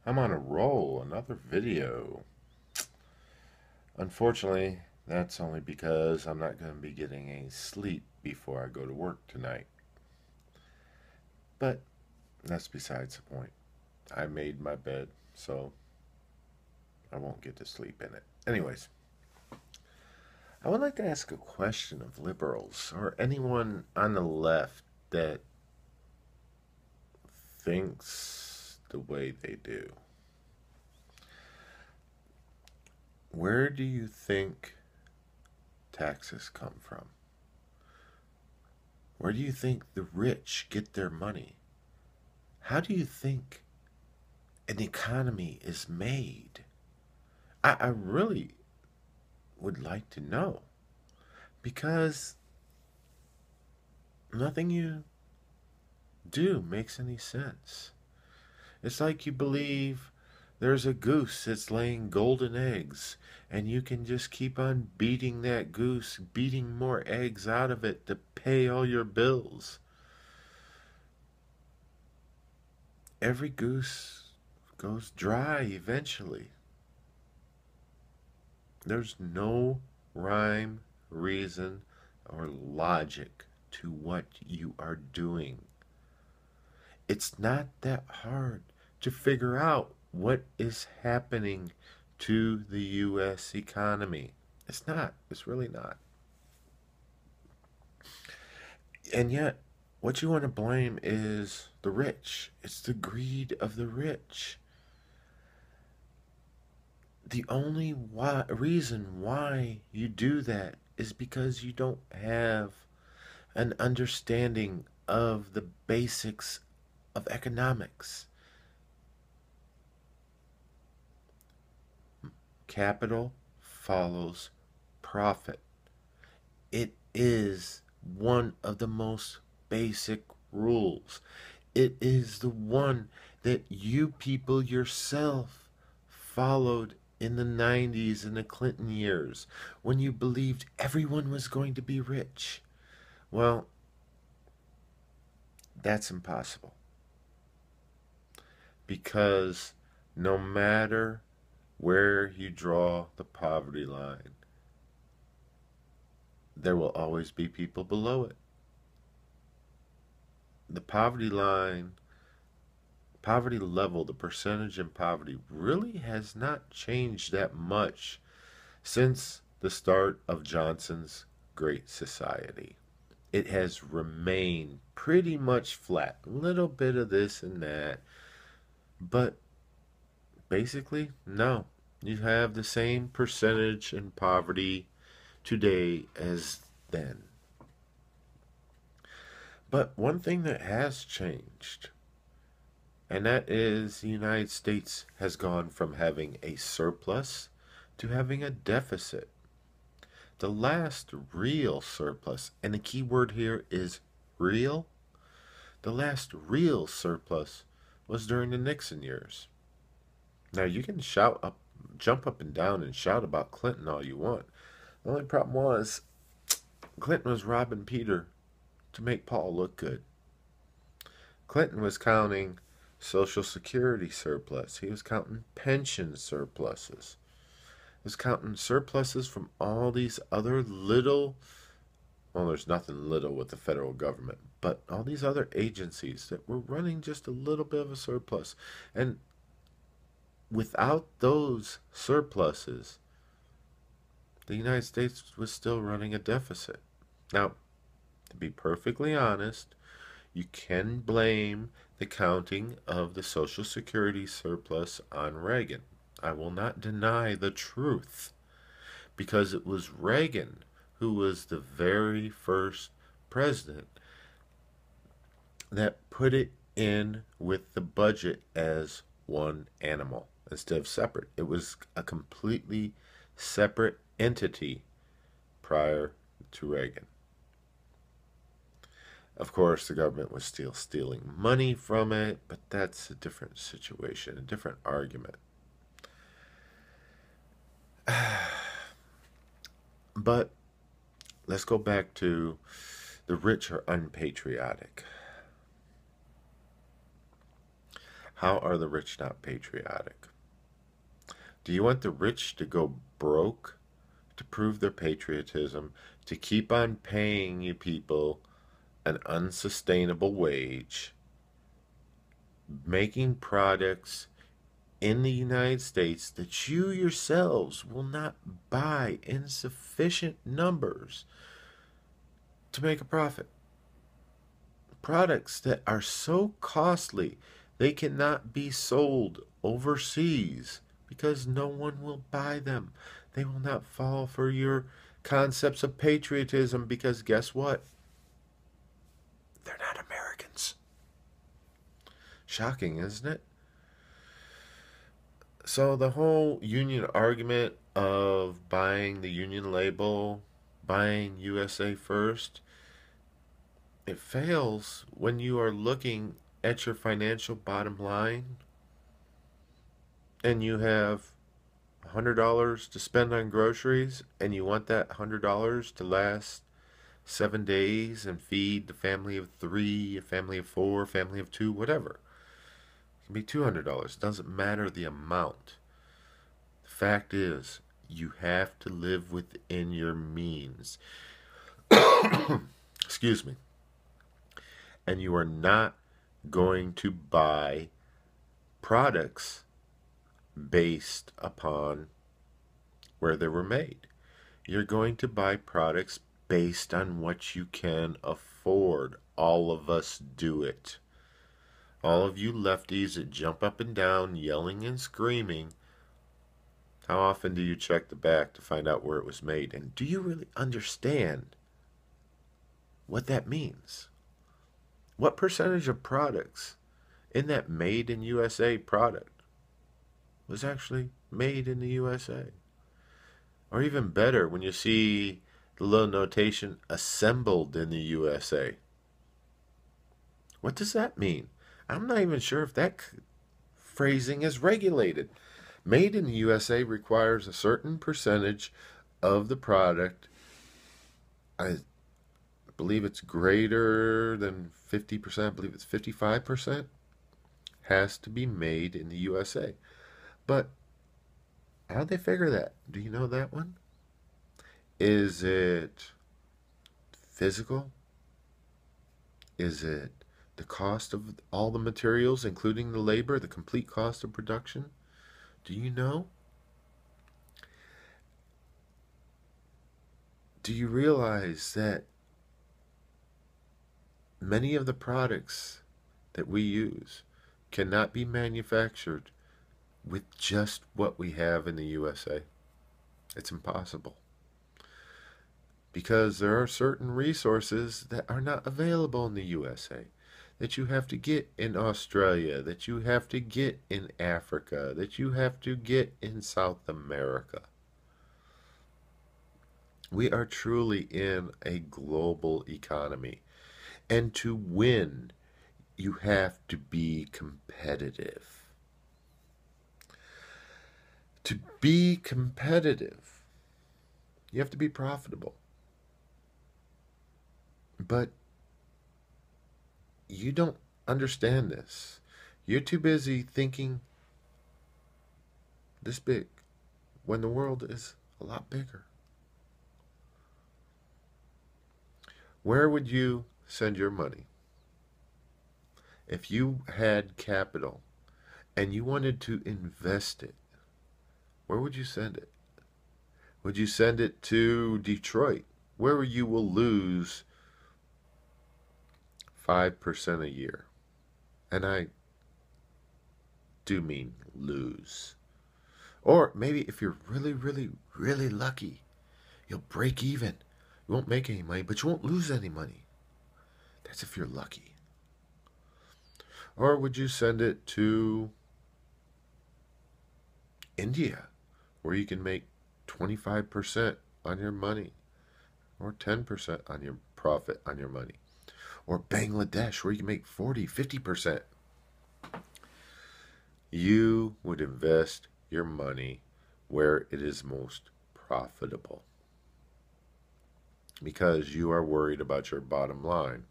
I'm on a roll, another video. Unfortunately, that's only because I'm not going to be getting any sleep before I go to work tonight. But that's besides the point. I made my bed, so I won't get to sleep in it. Anyways, I would like to ask a question of liberals or anyone on the left that thinks the way they do. Where do you think taxes come from? Where do you think the rich get their money? How do you think an economy is made? I really would like to know because nothing you do makes any sense. It's like you believe there's a goose that's laying golden eggs, and you can just keep on beating that goose, beating more eggs out of it to pay all your bills. Every goose goes dry eventually. There's no rhyme, reason, or logic to what you are doing. It's not that hard to figure out what is happening to the U.S. economy. It's not. It's really not. And yet, what you want to blame is the rich. It's the greed of the rich. The only reason why you do that is because you don't have an understanding of the basics of economics. Capital follows profit. It is one of the most basic rules. It is the one that you people yourself followed in the 90s and the Clinton years when you believed everyone was going to be rich. Well, that's impossible because no matter where you draw the poverty line, there will always be people below it. The poverty line, poverty level, the percentage in poverty really has not changed that much since the start of Johnson's Great Society. It has remained pretty much flat. A little bit of this and that, but basically, no. You have the same percentage in poverty today as then. But one thing that has changed, and that is the United States has gone from having a surplus to having a deficit. The last real surplus, and the key word here is real, the last real surplus was during the Nixon years. Now you can jump up and down and shout about Clinton all you want. The only problem was Clinton was robbing Peter to make Paul look good. Clinton was counting Social Security surplus. He was counting pension surpluses. He was counting surpluses from all these other little, well, there's nothing little with the federal government, but all these other agencies that were running just a little bit of a surplus. And without those surpluses, the United States was still running a deficit. Now, to be perfectly honest, you can blame the counting of the Social Security surplus on Reagan. I will not deny the truth because it was Reagan who was the very first president that put it in with the budget as one animal instead of separate. It was a completely separate entity prior to Reagan. Of course, the government was still stealing money from it, but that's a different situation, a different argument. But let's go back to the rich are unpatriotic. How are the rich not patriotic? Do you want the rich to go broke to prove their patriotism, to keep on paying you people an unsustainable wage, making products in the United States that you yourselves will not buy in sufficient numbers to make a profit? Products that are so costly they cannot be sold overseas because no one will buy them. They will not fall for your concepts of patriotism because guess what? They're not Americans. Shocking, isn't it? So the whole union argument of buying the union label, buying USA first, it fails when you are looking at your financial bottom line and you have $100 to spend on groceries and you want that $100 to last 7 days and feed the family of 3, a family of 4, a family of 2, whatever. It can be $200. It doesn't matter the amount. The fact is, you have to live within your means. Excuse me. And you are not going to buy products based upon where they were made. You're going to buy products based on what you can afford. All of us do it. All of you lefties that jump up and down yelling and screaming, how often do you check the back to find out where it was made? And do you really understand what that means? What percentage of products in that made in USA product was actually made in the USA? Or even better, when you see the little notation assembled in the USA. What does that mean? I'm not even sure if that phrasing is regulated. Made in the USA requires a certain percentage of the product. I believe it's greater than 50%. I believe it's 55%. Has to be made in the USA. But how'd they figure that? Do you know that one? Is it physical? Is it the cost of all the materials, including the labor, the complete cost of production? Do you know? Do you realize that many of the products that we use cannot be manufactured with just what we have in the USA? It's impossible. Because there are certain resources that are not available in the USA, that you have to get in Australia, that you have to get in Africa, that you have to get in South America. We are truly in a global economy. And to win, you have to be competitive. To be competitive, you have to be profitable. But you don't understand this. You're too busy thinking this big when the world is a lot bigger. Where would you send your money? If you had capital and you wanted to invest it, where would you send it? Would you send it to Detroit, where you will lose 5% a year? And I do mean lose. Or maybe if you're really, really, really lucky, you'll break even. You won't make any money, but you won't lose any money. That's if you're lucky. Or would you send it to India, where you can make 25% on your money, or 10% on your profit on your money? Or Bangladesh, where you can make 40, 50%. You would invest your money where it is most profitable, because you are worried about your bottom line.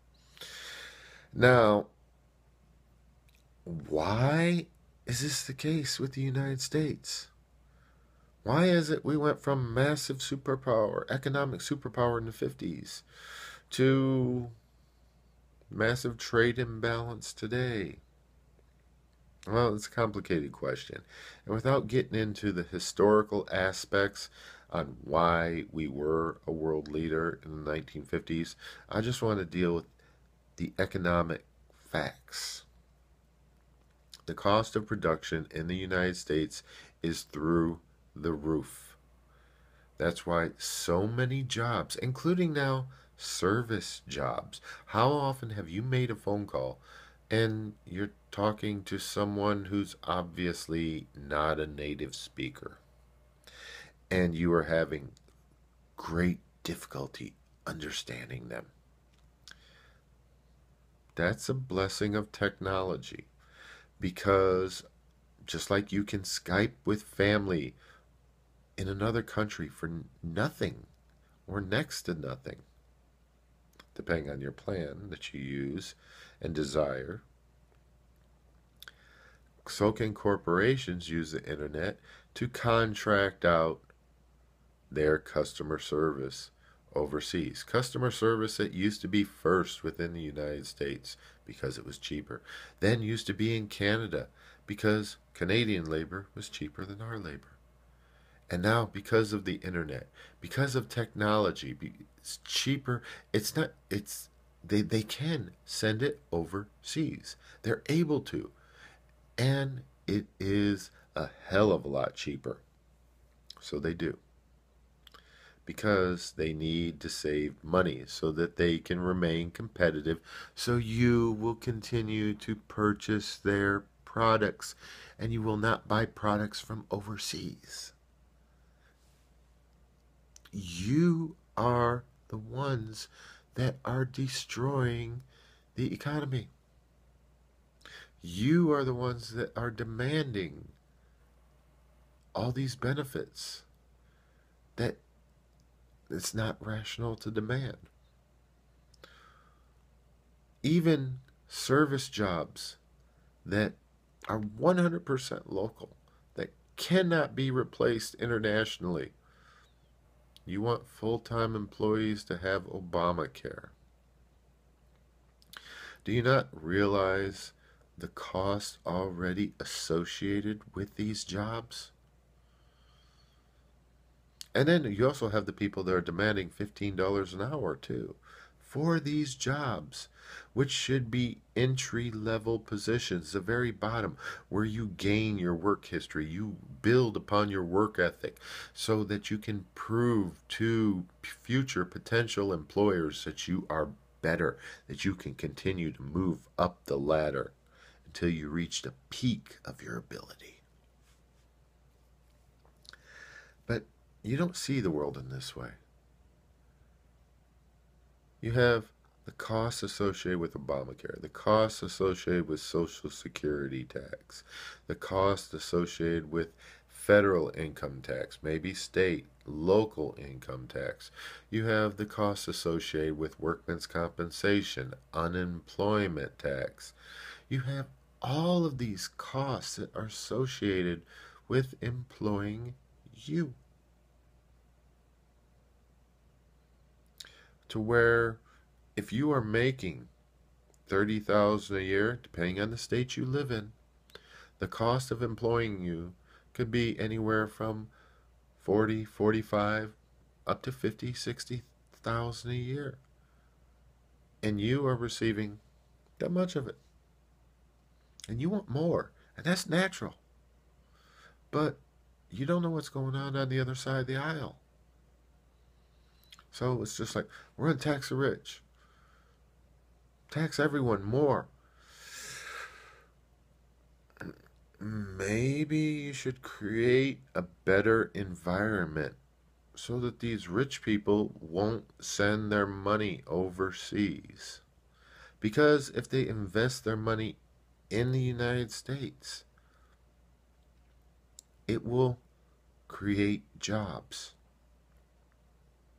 Now, Why is this the case with the United States? Why is it we went from massive superpower, economic superpower in the 50s to massive trade imbalance today? Well, it's a complicated question. And without getting into the historical aspects on why we were a world leader in the 1950s, I just want to deal with the economic facts. The cost of production in the United States is through the roof. That's why so many jobs, including now service jobs. How often have you made a phone call and you're talking to someone who's obviously not a native speaker and you are having great difficulty understanding them? That's a blessing of technology, because just like you can Skype with family in another country for nothing or next to nothing, depending on your plan that you use and desire, so can corporations use the internet to contract out their customer service overseas. Customer service that used to be first within the United States because it was cheaper, then used to be in Canada because Canadian labor was cheaper than our labor. And now, because of the internet, because of technology, it's cheaper. It's not, it's, they can send it overseas. They're able to. And it is a hell of a lot cheaper. So they do. Because they need to save money so that they can remain competitive. So you will continue to purchase their products and you will not buy products from overseas. You are the ones that are destroying the economy. You are the ones that are demanding all these benefits that it's not rational to demand. Even service jobs that are 100% local, that cannot be replaced internationally. You want full-time employees to have Obamacare. Do you not realize the cost already associated with these jobs? And then you also have the people that are demanding $15 an hour too for these jobs, which should be entry-level positions, the very bottom, where you gain your work history, you build upon your work ethic so that you can prove to future potential employers that you are better, that you can continue to move up the ladder until you reach the peak of your ability. But you don't see the world in this way. You have the costs associated with Obamacare, the costs associated with Social Security tax, the costs associated with federal income tax, maybe state, local income tax. You have the costs associated with workman's compensation, unemployment tax. You have all of these costs that are associated with employing you. To where if you are making $30,000 a year, depending on the state you live in, the cost of employing you could be anywhere from 40, 45, up to 50, 60,000 a year. And you are receiving that much of it. And you want more. And that's natural. But you don't know what's going on the other side of the aisle. So it's just like, we're going to tax the rich. Tax everyone more. Maybe you should create a better environment so that these rich people won't send their money overseas. Because if they invest their money in the United States, it will create jobs.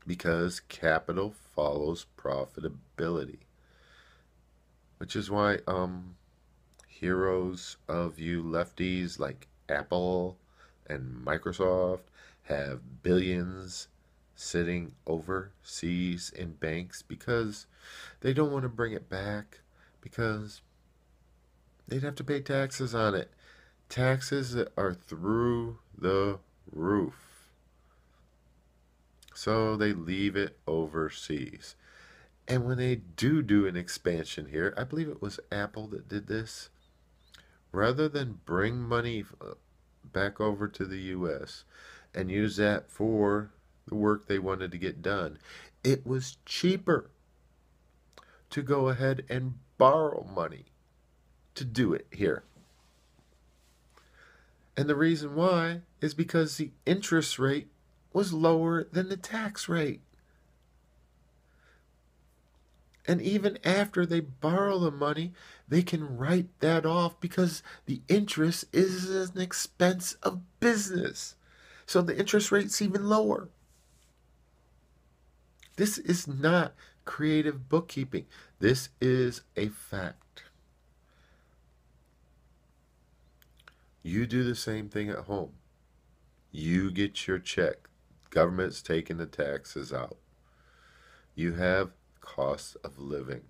Because capital follows profitability. Which is why heroes of you lefties like Apple and Microsoft have billions sitting overseas in banks because they don't want to bring it back because they'd have to pay taxes on it. Taxes that are through the roof. So they leave it overseas. And when they do an expansion here, I believe it was Apple that did this, rather than bring money back over to the US and use that for the work they wanted to get done, it was cheaper to go ahead and borrow money to do it here. And the reason why is because the interest rate was lower than the tax rate. And even after they borrow the money, they can write that off because the interest is an expense of business. So the interest rate's even lower. This is not creative bookkeeping. This is a fact. You do the same thing at home. You get your check. Government's taking the taxes out. You have cost of living.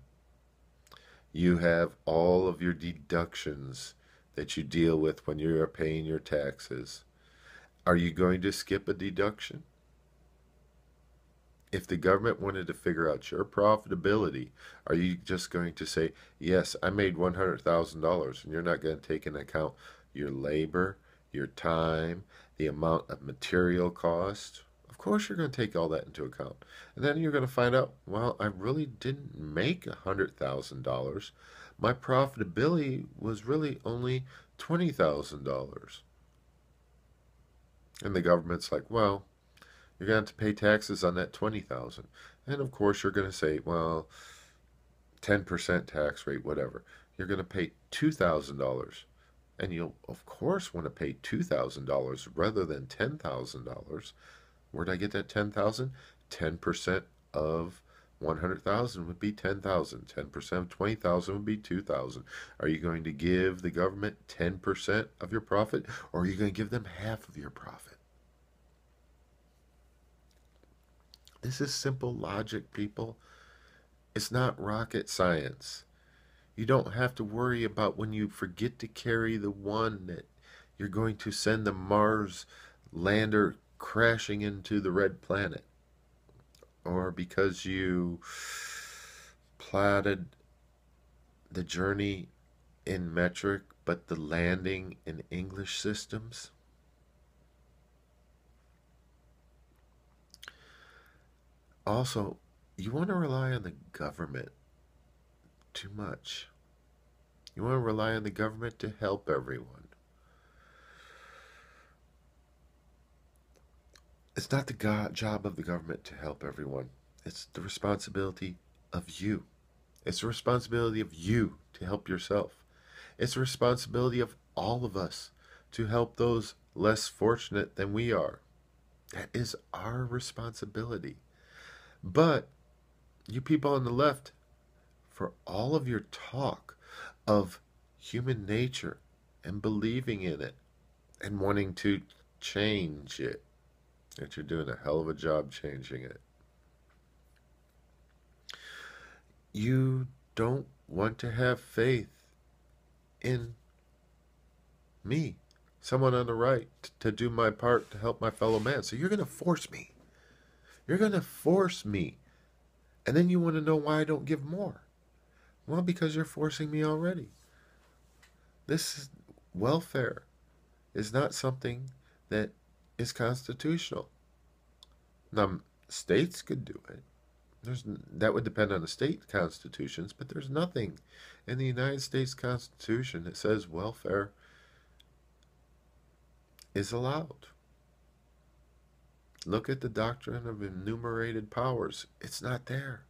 You have all of your deductions that you deal with when you are paying your taxes. Are you going to skip a deduction? If the government wanted to figure out your profitability, are you just going to say, yes, I made $100,000, and you're not going to take into account your labor, your time, the amount of material cost? Of course you're going to take all that into account. And then you're going to find out, well, I really didn't make $100,000. My profitability was really only $20,000. And the government's like, well, you're going to have to pay taxes on that $20,000. And of course you're going to say, well, 10% tax rate, whatever. You're going to pay $2,000. And you'll, of course, want to pay $2,000 rather than $10,000. Where'd I get that 10,000? 10% of 100,000 would be 10,000. 10% of 20,000 would be 2,000. Are you going to give the government 10% of your profit, or are you going to give them half of your profit? This is simple logic, people. It's not rocket science. You don't have to worry about when you forget to carry the one that you're going to send the Mars lander crashing into the red planet, or because you plotted the journey in metric but the landing in English systems. Also, you want to rely on the government too much. You want to rely on the government to help everyone. It's not the job of the government to help everyone. It's the responsibility of you. It's the responsibility of you to help yourself. It's the responsibility of all of us to help those less fortunate than we are. That is our responsibility. But you people on the left, for all of your talk of human nature and believing in it and wanting to change it, that you're doing a hell of a job changing it. You don't want to have faith in me, someone on the right, to do my part to help my fellow man. So you're going to force me. You're going to force me. And then you want to know why I don't give more. Well, because you're forcing me already. This welfare is not something that is constitutional. Now, states could do it. That would depend on the state constitutions, but there's nothing in the United States Constitution that says welfare is allowed. Look at the doctrine of enumerated powers. It's not there.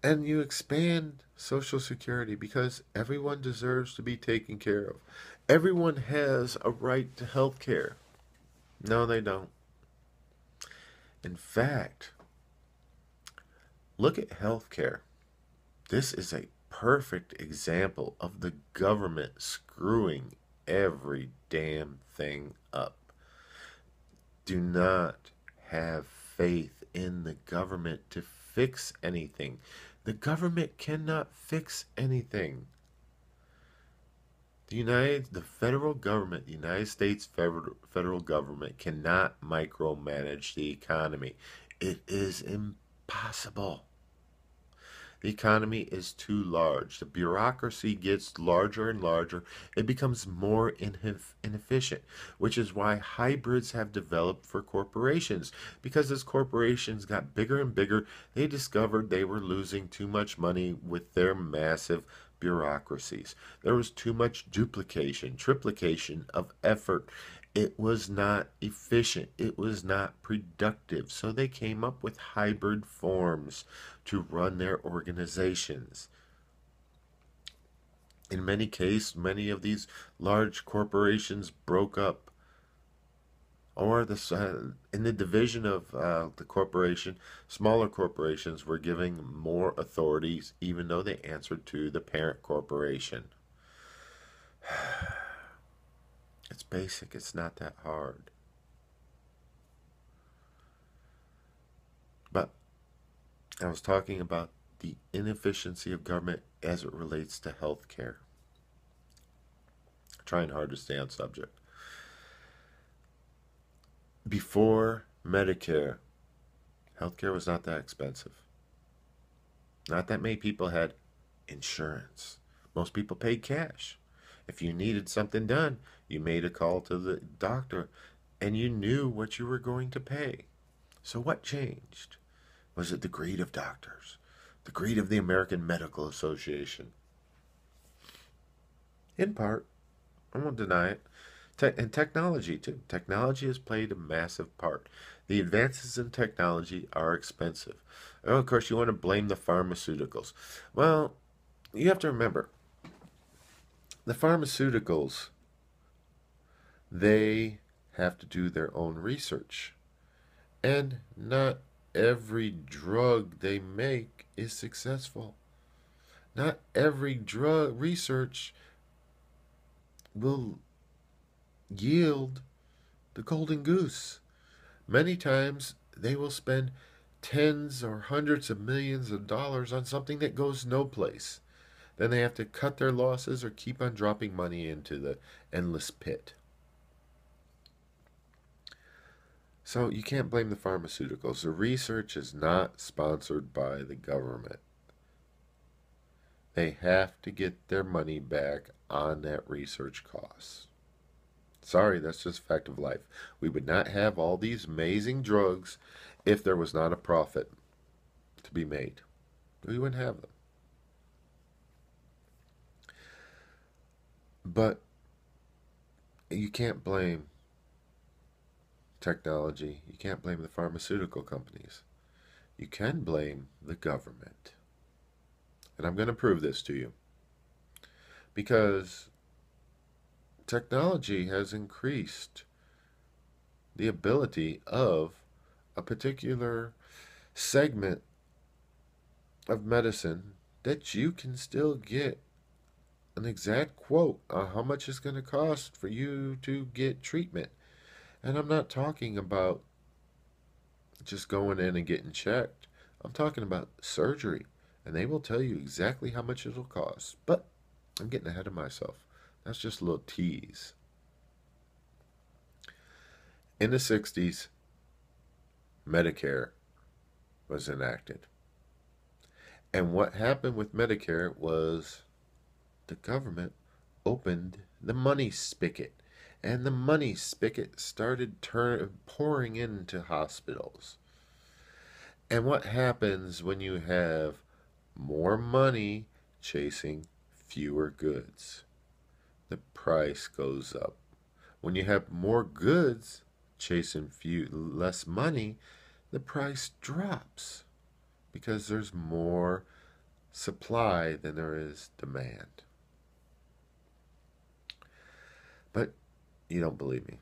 And you expand Social Security because everyone deserves to be taken care of. Everyone has a right to health care. No, they don't. In fact, look at health care. This is a perfect example of the government screwing every damn thing up. Do not have faith in the government to fix anything. The government cannot fix anything. The federal government, the United States federal government cannot micromanage the economy. It is impossible. The economy is too large. The bureaucracy gets larger and larger. It becomes more inefficient, which is why hybrids have developed for corporations. Because as corporations got bigger and bigger, they discovered they were losing too much money with their massive bureaucracies. There was too much duplication, triplication of effort. It was not efficient. It was not productive. So they came up with hybrid forms to run their organizations. In many cases, many of these large corporations broke up, or in the division of the corporation, smaller corporations were given more authorities, even though they answered to the parent corporation. It's basic. It's not that hard. But I was talking about the inefficiency of government as it relates to health care. Trying hard to stay on subject. Before Medicare, healthcare was not that expensive. Not that many people had insurance. Most people paid cash. If you needed something done, you made a call to the doctor and you knew what you were going to pay. So what changed? Was it the greed of doctors? The greed of the American Medical Association? In part. I won't deny it. And technology, too. Technology has played a massive part. The advances in technology are expensive. Oh, of course, you want to blame the pharmaceuticals. Well, you have to remember, the pharmaceuticals, they have to do their own research. And not every drug they make is successful. Not every drug research will yield the golden goose. Many times they will spend tens or hundreds of millions of dollars on something that goes no place. Then they have to cut their losses or keep on dropping money into the endless pit. So you can't blame the pharmaceuticals. The research is not sponsored by the government. They have to get their money back on that research cost. Sorry, that's just a fact of life. We would not have all these amazing drugs if there was not a profit to be made. We wouldn't have them. But you can't blame technology. You can't blame the pharmaceutical companies. You can blame the government. And I'm going to prove this to you. Because technology has increased the ability of a particular segment of medicine that you can still get an exact quote on how much it's going to cost for you to get treatment. And I'm not talking about just going in and getting checked. I'm talking about surgery. And they will tell you exactly how much it'll cost. But I'm getting ahead of myself. That's just a little tease. In the 60s, Medicare was enacted. And what happened with Medicare was the government opened the money spigot. And the money spigot started pouring into hospitals. And what happens when you have more money chasing fewer goods? The price goes up. When you have more goods chasing less money, the price drops because there's more supply than there is demand. But you don't believe me.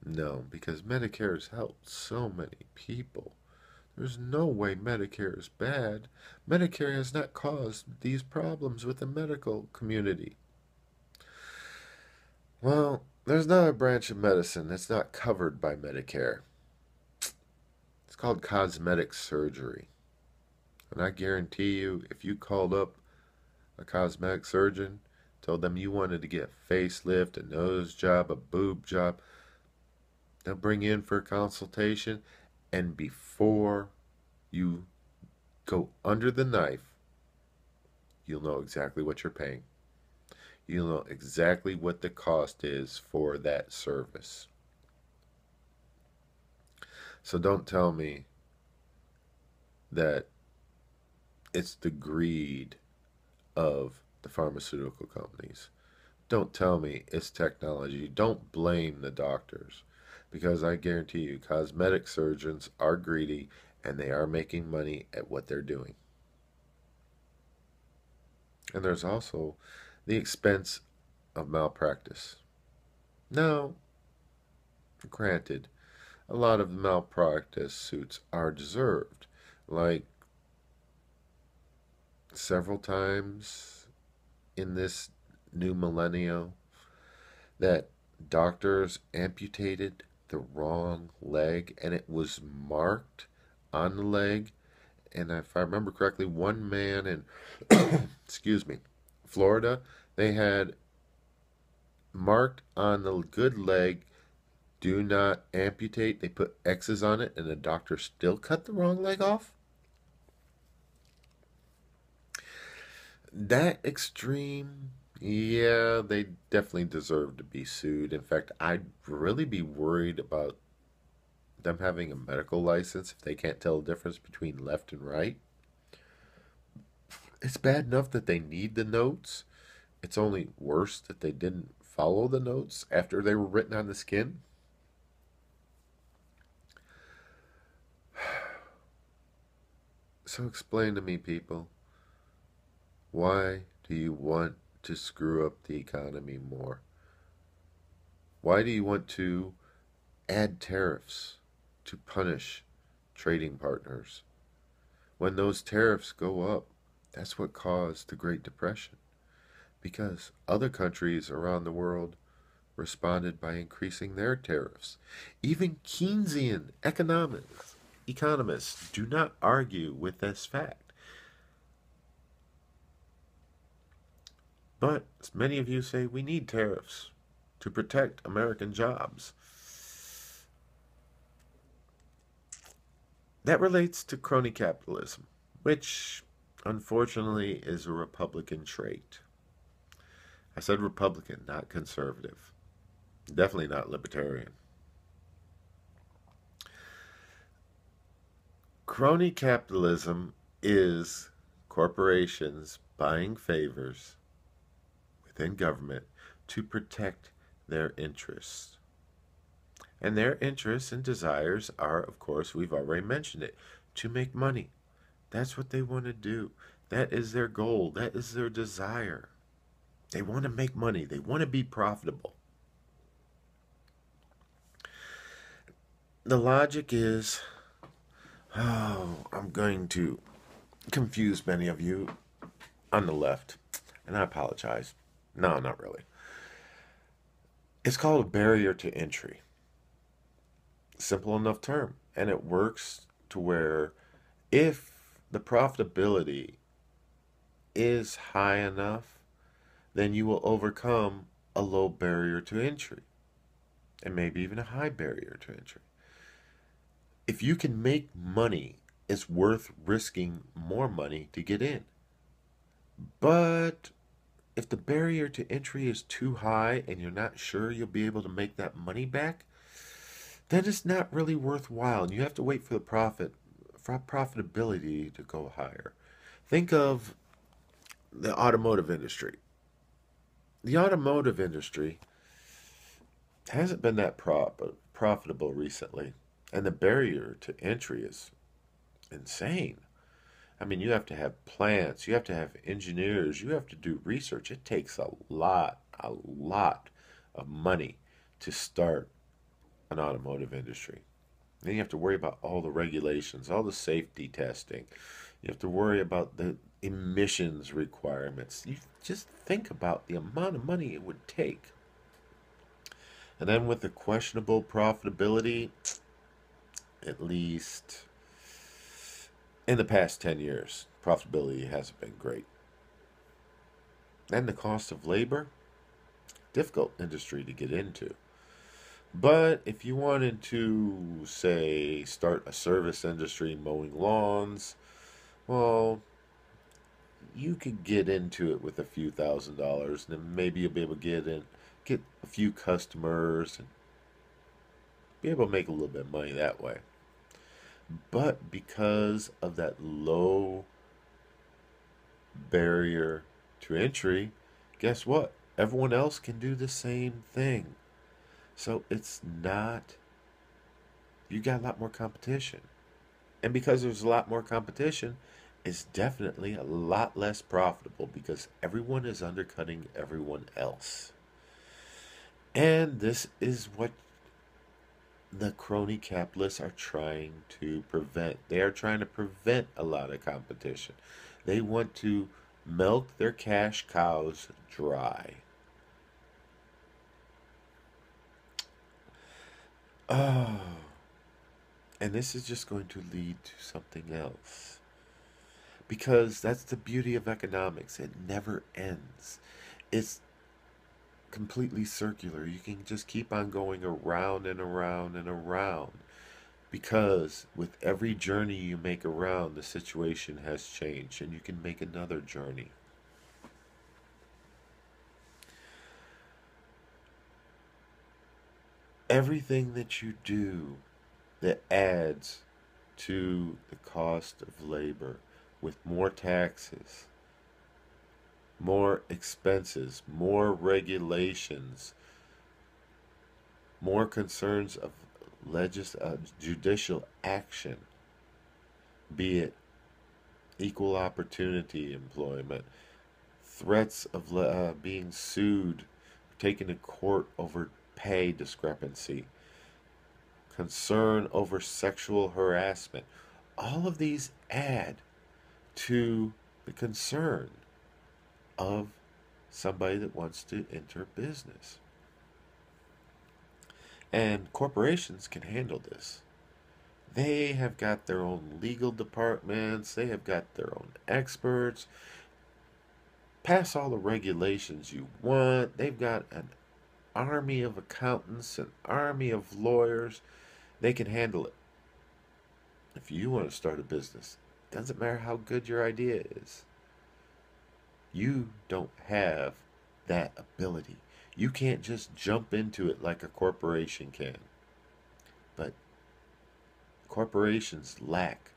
No, because Medicare has helped so many people. There's no way Medicare is bad. Medicare has not caused these problems with the medical community. Well, there's another branch of medicine that's not covered by Medicare. It's called cosmetic surgery. And I guarantee you, if you called up a cosmetic surgeon, told them you wanted to get a facelift, a nose job, a boob job, they'll bring you in for a consultation, and before you go under the knife, you'll know exactly what you're paying. You'll know exactly what the cost is for that service. So don't tell me that it's the greed of the pharmaceutical companies. Don't tell me it's technology. Don't blame the doctors. Because I guarantee you, cosmetic surgeons are greedy and they are making money at what they're doing. And there's also the expense of malpractice. Now, granted, a lot of malpractice suits are deserved. Like several times in this new millennium that doctors amputated the wrong leg and it was marked on the leg. And if I remember correctly, one man in, excuse me, Florida, they had marked on the good leg, do not amputate. They put X's on it, and the doctor still cut the wrong leg off. That extreme, yeah, they definitely deserve to be sued. In fact, I'd really be worried about them having a medical license if they can't tell the difference between left and right. It's bad enough that they need the notes. It's only worse that they didn't follow the notes after they were written on the skin. So explain to me, people, why do you want to screw up the economy more? Why do you want to add tariffs to punish trading partners? When those tariffs go up, that's what caused the Great Depression. Because other countries around the world responded by increasing their tariffs. Even Keynesian economists do not argue with this fact. But as many of you say, we need tariffs to protect American jobs. That relates to crony capitalism, which unfortunately is a Republican trait. I said Republican, not conservative. Definitely not libertarian. Crony capitalism is corporations buying favors within government to protect their interests. And their interests and desires are, of course, we've already mentioned it, to make money. That's what they want to do. That is their goal. That is their desire. They want to make money. They want to be profitable. The logic is, I'm going to confuse many of you on the left, and I apologize. No, not really. It's called a barrier to entry. Simple enough term. And it works to where if the profitability is high enough, then you will overcome a low barrier to entry. And maybe even a high barrier to entry. If you can make money, it's worth risking more money to get in. But if the barrier to entry is too high and you're not sure you'll be able to make that money back, then it's not really worthwhile. And you have to wait for the profitability to go higher. Think of the automotive industry. The automotive industry hasn't been that profitable recently. And the barrier to entry is insane. I mean, you have to have plants, you have to have engineers, you have to do research. It takes a lot of money to start an automotive industry. Then you have to worry about all the regulations, all the safety testing. You have to worry about the emissions requirements. You just think about the amount of money it would take. And then with the questionable profitability, at least in the past 10 years, profitability hasn't been great. And the cost of labor, difficult industry to get into. But if you wanted to, say, start a service industry mowing lawns, well, you could get into it with a few $1,000s, and then maybe you'll be able to get a few customers, and be able to make a little bit of money that way. But because of that low barrier to entry, guess what? Everyone else can do the same thing. So it's not, you got a lot more competition. And because there's a lot more competition, it's definitely a lot less profitable because everyone is undercutting everyone else. And this is what the crony capitalists are trying to prevent. They are trying to prevent a lot of competition. They want to milk their cash cows dry. Oh, and this is just going to lead to something else. Because that's the beauty of economics. It never ends. It's completely circular. You can just keep on going around and around and around. Because with every journey you make around, the situation has changed and you can make another journey. Everything that you do that adds to the cost of labor with more taxes, more expenses, more regulations, more concerns of judicial action, be it equal opportunity employment, threats of being sued, taken to court over pay discrepancy, concern over sexual harassment. All of these add to the concern of somebody that wants to enter business. And corporations can handle this. They have got their own legal departments, they have got their own experts. Pass all the regulations you want. They've got an army of accountants, an army of lawyers. They can handle it. If you want to start a business, doesn't matter how good your idea is. You don't have that ability. You can't just jump into it like a corporation can. But corporations lack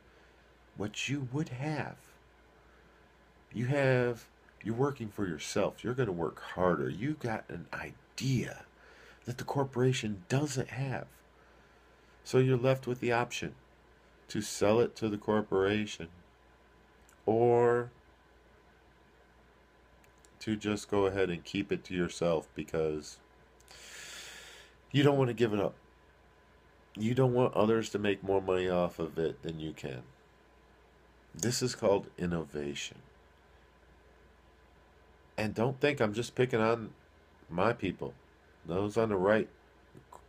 what you would have. You're working for yourself. You're going to work harder. You got an idea that the corporation doesn't have. So you're left with the option to sell it to the corporation or to just go ahead and keep it to yourself because you don't want to give it up. You don't want others to make more money off of it than you can. This is called innovation. And don't think I'm just picking on my people. Those on the right,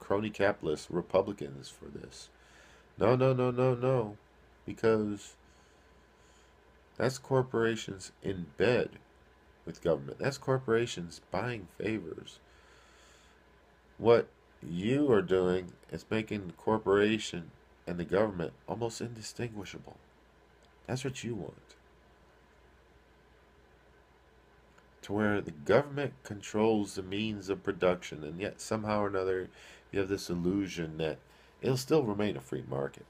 crony capitalists, Republicans for this. No, no, no, no, no. Because that's corporations in bed with government. That's corporations buying favors. What you are doing is making the corporation and the government almost indistinguishable. That's what you want. To where the government controls the means of production, and yet somehow or another you have this illusion that it'll still remain a free market.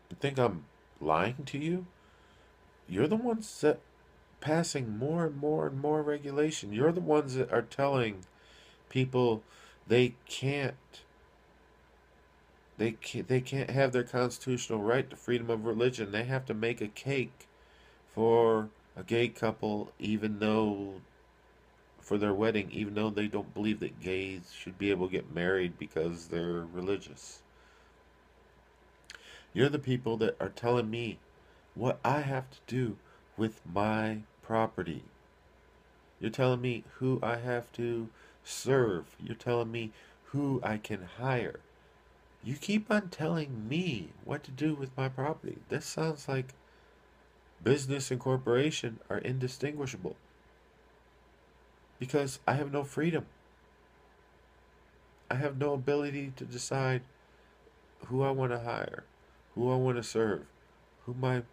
You think I'm lying to you? You're the ones that passing more and more and more regulation. You're the ones that are telling people they can't they can't have their constitutional right to freedom of religion. They have to make a cake for a gay couple even though for their wedding, even though they don't believe that gays should be able to get married because they're religious. You're the people that are telling me what I have to do with my property. You're telling me who I have to serve. You're telling me who I can hire. You keep on telling me what to do with my property. This sounds like business and corporation are indistinguishable because I have no freedom. I have no ability to decide who I want to hire, who I want to serve, who my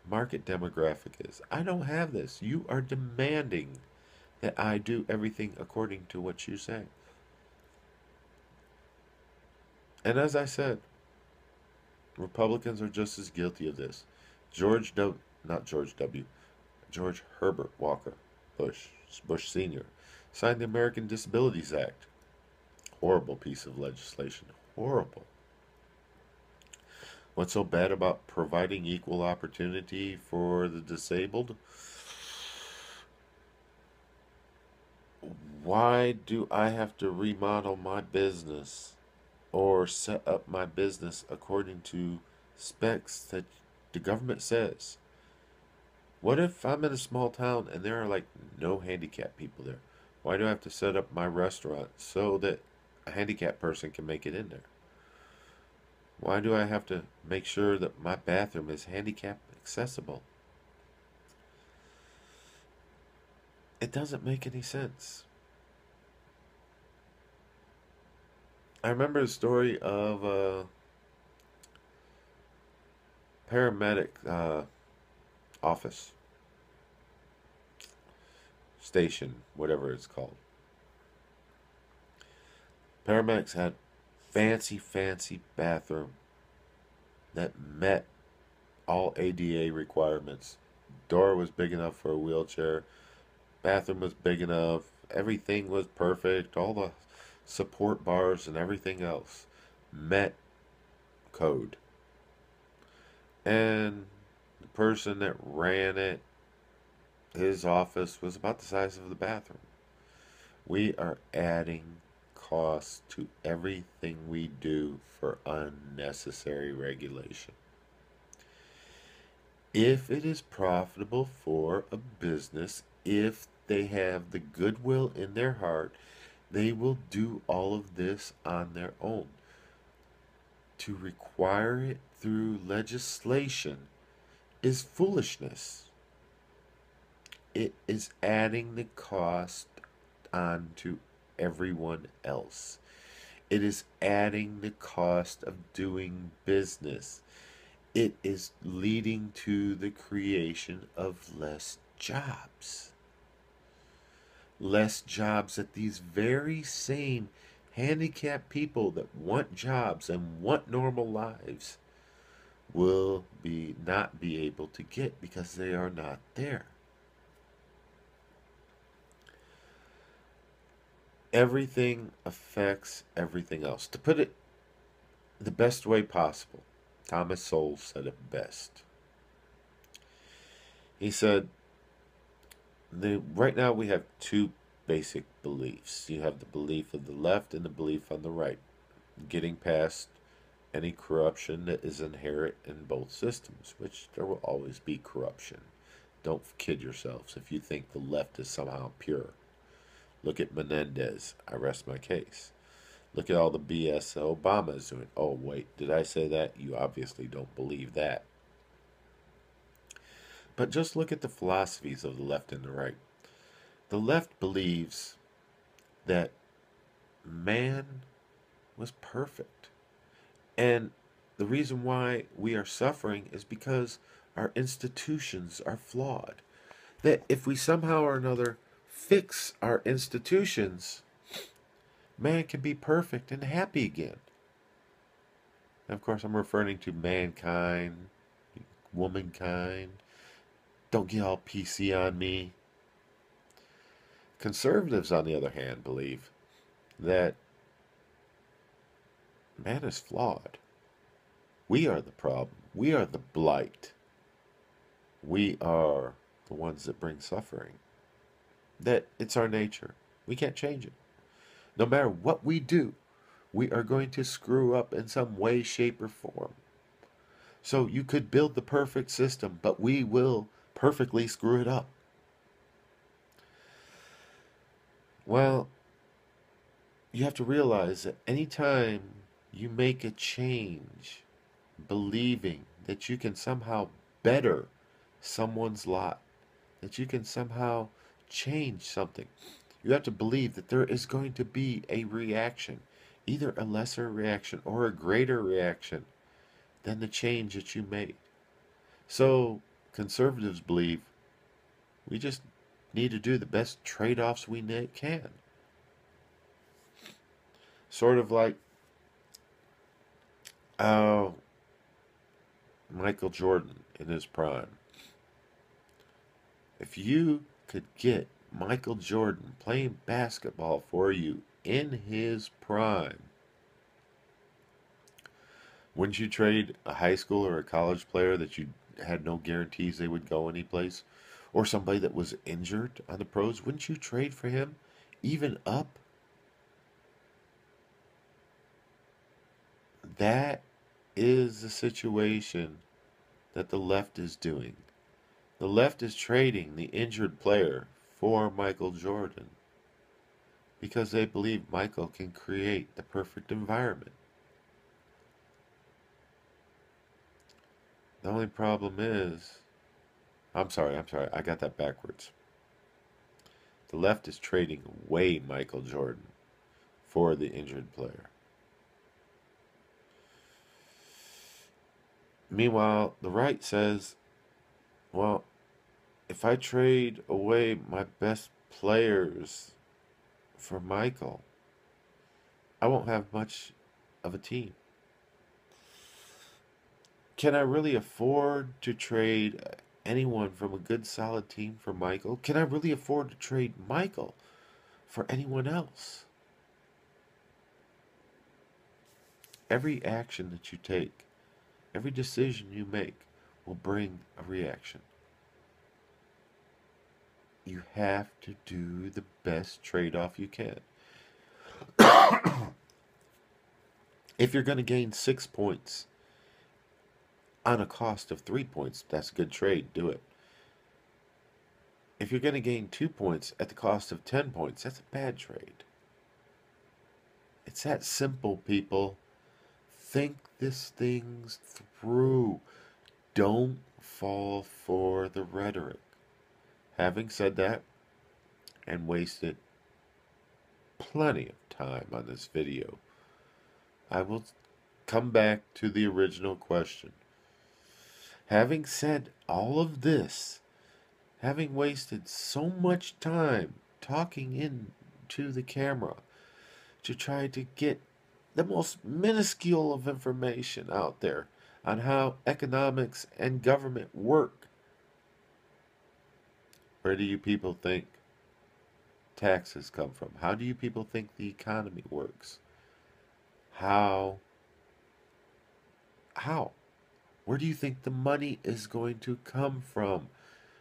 market demographic is. I don't have this. You are demanding that I do everything according to what you say. And as I said, Republicans are just as guilty of this. Not George W. George Herbert Walker Bush Sr. signed the American Disabilities Act. Horrible piece of legislation. Horrible. What's so bad about providing equal opportunity for the disabled? Why do I have to remodel my business or set up my business according to specs that the government says? What if I'm in a small town and there are like no handicapped people there? Why do I have to set up my restaurant so that a handicapped person can make it in there? Why do I have to make sure that my bathroom is handicap accessible? It doesn't make any sense. I remember the story of a paramedic office, station, whatever it's called. Paramedics had fancy bathroom that met all ADA requirements. Door was big enough for a wheelchair. Bathroom was big enough. Everything was perfect. All the support bars and everything else met code. And the person that ran it, his office was about the size of the bathroom. We are adding costs to everything we do for unnecessary regulation. If it is profitable for a business, if they have the goodwill in their heart, they will do all of this on their own. To require it through legislation is foolishness. It is adding the cost onto everyone else. It is adding the cost of doing business. It is leading to the creation of less jobs. Less jobs that these very same handicapped people that want jobs and want normal lives will not be able to get because they are not there. Everything affects everything else. To put it the best way possible, Thomas Sowell said it best. He said, right now we have two basic beliefs. You have the belief of the left and the belief on the right, getting past any corruption that is inherent in both systems, which there will always be corruption. Don't kid yourselves if you think the left is somehow pure. Look at Menendez. I rest my case. Look at all the BS Obama is doing. Oh, wait, did I say that? You obviously don't believe that. But just look at the philosophies of the left and the right. The left believes that man was perfect. And the reason why we are suffering is because our institutions are flawed. That if we somehow or another fix our institutions, man can be perfect and happy again. And of course, I'm referring to mankind, womankind. Don't get all PC on me. Conservatives, on the other hand, believe that man is flawed. We are the problem. We are the blight. We are the ones that bring suffering. that it's our nature. We can't change it. No matter what we do, we are going to screw up in some way, shape, or form. So you could build the perfect system, but we will perfectly screw it up. Well, you have to realize that anytime you make a change, believing that you can somehow better someone's lot, that you can somehow change something, you have to believe that there is going to be a reaction, either a lesser reaction or a greater reaction than the change that you made. So conservatives believe we just need to do the best trade-offs we can. Sort of like uh, Michael Jordan in his prime. If you could get Michael Jordan playing basketball for you in his prime, wouldn't you trade a high school or a college player that you had no guarantees they would go anyplace? Or somebody that was injured on the pros? Wouldn't you trade for him even up? That is the situation that the left is doing. The left is trading the injured player for Michael Jordan because they believe Michael can create the perfect environment. The only problem is, I'm sorry, I got that backwards. The left is trading away Michael Jordan for the injured player. Meanwhile, the right says, well, if I trade away my best players for Michael, I won't have much of a team. Can I really afford to trade anyone from a good solid team for Michael? Can I really afford to trade Michael for anyone else? Every action that you take, every decision you make will bring a reaction. You have to do the best trade-off you can. If you're going to gain 6 points on a cost of 3 points, that's a good trade. Do it. If you're going to gain 2 points at the cost of 10 points, that's a bad trade. It's that simple, people. Think these things through. Don't fall for the rhetoric. Having said that, and wasted plenty of time on this video, I will come back to the original question. Having said all of this, having wasted so much time talking into the camera to try to get the most minuscule of information out there on how economics and government work, where do you people think taxes come from? How do you people think the economy works? How? Where do you think the money is going to come from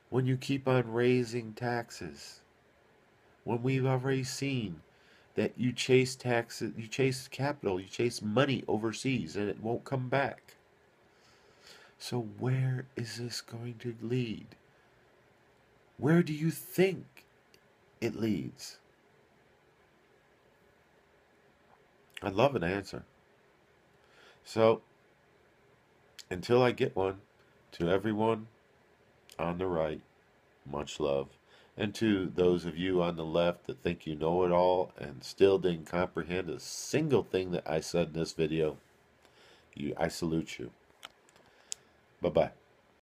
when you keep on raising taxes? When we've already seen that you chase taxes, you chase capital, you chase money overseas, and it won't come back. So where is this going to lead? Where do you think it leads? I'd love an answer. So, until I get one, to everyone on the right, much love. And to those of you on the left that think you know it all and still didn't comprehend a single thing that I said in this video, I salute you. Bye-bye.